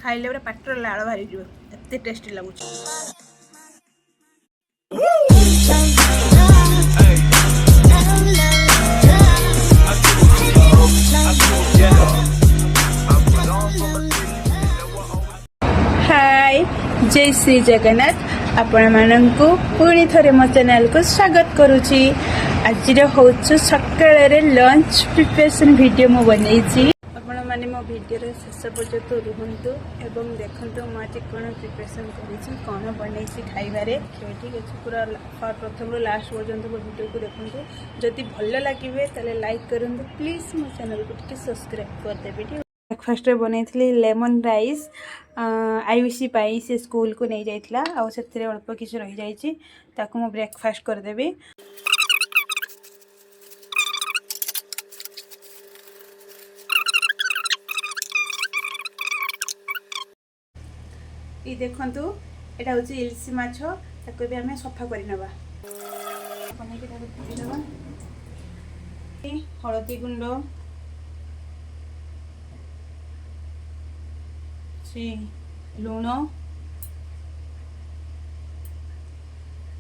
खाइले पूरा पाटर लाड़ बाहरी जो एते टेस्टी लगुच। हाय जय श्री जगन्नाथ आपण मानंकु पुणी थरे मो चैनल को स्वागत करुछि। आज हूँ सकाळ लंच प्रिपरेशन वीडियो मु बनई आपण माने मो वीडियो रे शेष पर्यंत रुहंतु एवं देखंतु मु आज कोन प्रिपरेशन करिछि कोन बनई खाइबारे। ठीक अछि पूरा प्रथम लास्ट पर्यंत मो वीडियो को देखंतु। जदि भल लागिबे तले लाइक करंतु प्लीज मो चैनल को टिके सब्सक्राइब कर देबे। ब्रेकफास्ट बन लेमन राइस आयुषी पाई से स्कूल को नहीं जाइथिला आ से अल्प किसी रही जाइछि ताकू मु ब्रेकफास्ट कर देबी। ये देखंतु एटा होछि इल्सी माछ ताकू भी हमें सफा करि नबा बने के ताकू पी देबा। हळदी गुंड लुण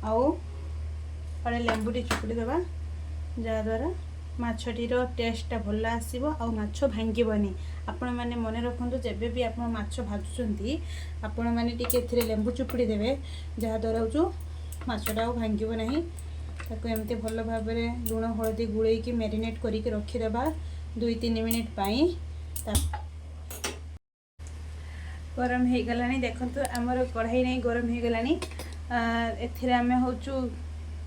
आउ लेंबुटी चुपुड़ी देवा जहाद्वारा माछटीर टेस्टा भल आसो आ माछ भांगनी। आपण मैंने मन रखु जब भी आप माछ भाजुंट आपण मैंने लेंबू चुपुड़ी देवे जहाद्वारा जो माछटा भांगब ना ताको एमती भल भाव लुण हलदी गुलैकी मैरिनेट करके रखीदे 2-3 मिनिट पाई। गरम हो गलानी देखंतु आमर कढ़ाई नहीं गरम हो गलानी। एथिरे आमे होचु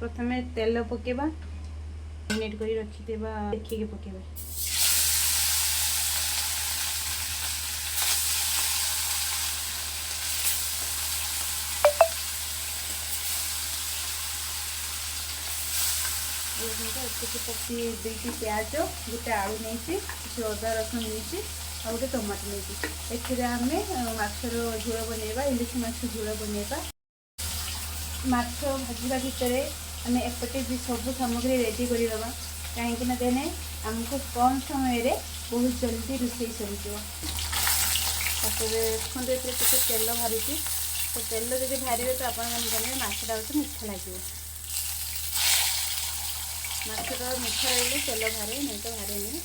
प्रथमे तेल पकेबा मैरिनेट करी रखी देबा देखिके पकेबा। दुईटी प्याज गोटे आलू नहीं किसी अदा रसुन नहीं आ गए टमाटो नहीं एमें माछर झोल बनवा इलिश माछ झोल बनवा। माछ भाजवा भितर आम एपटे भी सब सामग्री रेडी करदे कहीं देने आमको कम समय बहुत जल्दी रोषे सर देखते तेल बाहरी तो तेल जब बाहर तो आपने जानते माछटा होती मीठा लगे। माछटा मीठा लगे तेल बाहर नहीं तो बाहर नहीं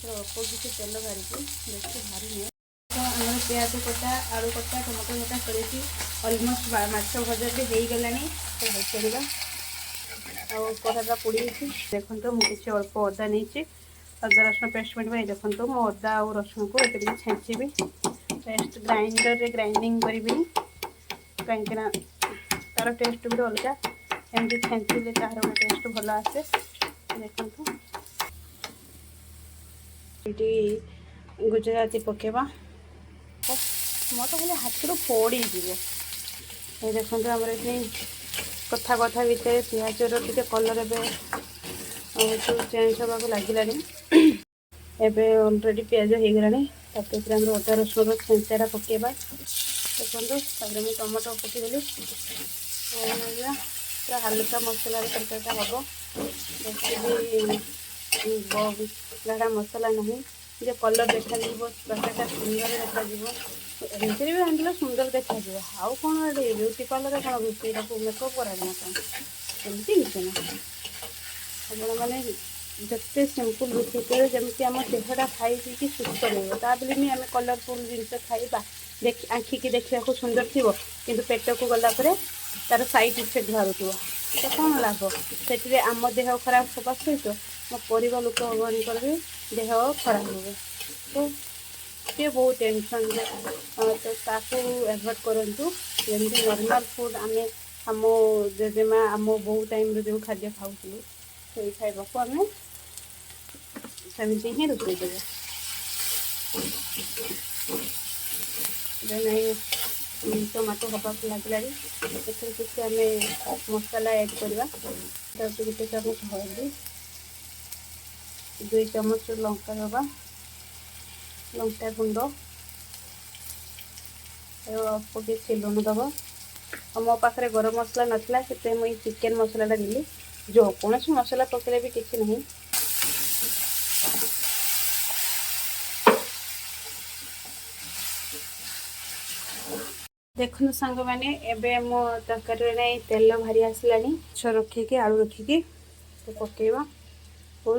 अल्प किसी तेल बाहरी बेस बाहरी नहीं। तो आम प्याज कटा आलू कटा टमाटो कटा कर अलमोस्ट माछ भजा भी हो गला तो भाई कढ़ाटा पोड़ी देखो तो मुझे अल्प अदा नहीं अदा रसुण पेस्ट बनवा देखो मो अदा और रसुण को ये छाँचीबी पेस्ट ग्राइंडर रे ग्राइंडिंग करी कहीं तार टेस्ट भी अलग एमती छाँचीले तार टेस्ट भल आसे। देखो ये गुजराती पकेबा मत खाली हाथ पड़ी ये देखो आमर ये कथा कथा भितर पियाजर टे कलर चेंज होगा लगे एवं अलरेडी पियाज हो गला अदा रसुण छेंचाटा पकेबा। देखो मुझे टमाटो पकईदेली पूरा हल्का मसला तरकारीटा हम बेसी गाढ़ा मसला नहीं जो कलर देखा तरकारीटा सुंदर देखा एमती भी रांधिले सुंदर देखा आउ कौन ब्यूटी पार्लर कौन रोषे मेकअप कराना एमती किसी ना आप मैंने जिते सिंपल रोषे करें जमी आम देहटा खाई पी सुस्थ रही भी आम कलरफुल जिन खाइबा आखिकी देखा सुंदर थी कि पेट को गलापर तार साइड इफेक्ट बाहर तो कौन लाभ से आम देह खराब होगा सहित मो परिवार लोक भी देह खराब हो तो ये बहुत टेंशन तो ताकू एभॉइड करूँ जमी नॉर्मल फूड आम आम जेजेमा आम बहुत टाइम जो खाद्य खाऊँ से खावा को आम सेमती ही रोषे देवे नहीं टमाटो हवा लगे किसी आम मसला ऐड करवा गोटे चामच हल्दी 2 चामच लंका दबा लंका गुंड अल्प किसी लुण दबा मो पाखे गरम मसला नाला से मुझे चिकेन मसलाटा देली जो कौन मसला पकड़े भी किसी नहीं। देखो सांग मैंने एबे मो तरकारी नहीं तेल भारी आसलानी माछ रखिकी आलू रखिकी तो पकेवा और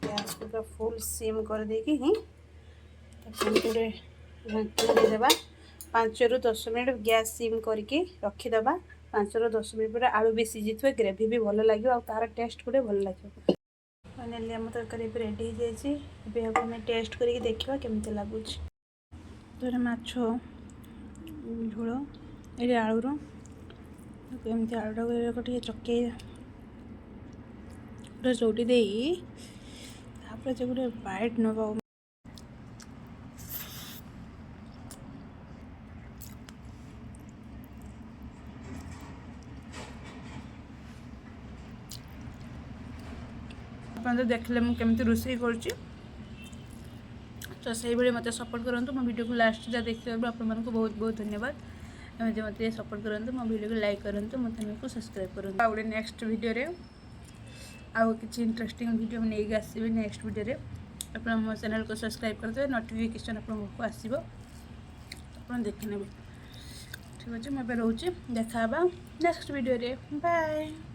गैस पूरा फुल सिम कर देकी गोटे देवा 5 ରୁ 10 मिनट गैस सिम करके रखीदबा 5 ରୁ 10 मिनट पर आलू भी सीझी थे ग्रेवी भी भल लगे और तार टेस्ट गोटे भल लगे। फाइनाली आम तरकारी रेडी हो जाए हम टेस्ट करके देखा केमती लगुच। तो माछ झोल ये आलूर केमती आलूटा टे चके चौटी दे गोटे बाइट नवा आप देखले मुझे रोषे कर तो से मत सपोर्ट करूँ मो वीडियो को लास्ट जा देखते आप बहुत बहुत धन्यवाद। एमती मत सपोर्ट करूँ मो वीडियो को लाइक करूँ मो चैनल को सब्सक्राइब करूँ। गोटे नेक्स्ट वीडियो आउ कि इंटरेस्टिंग वीडियो नहीं आसबि नेक्स्ट वीडियो आप मो चैनल को सब्सक्राइब करदे नोटिफिकेशन आपको आसो आप देखने ठीक अच्छे मुझे रोचे देखा नेक्स्ट वीडियो बाय।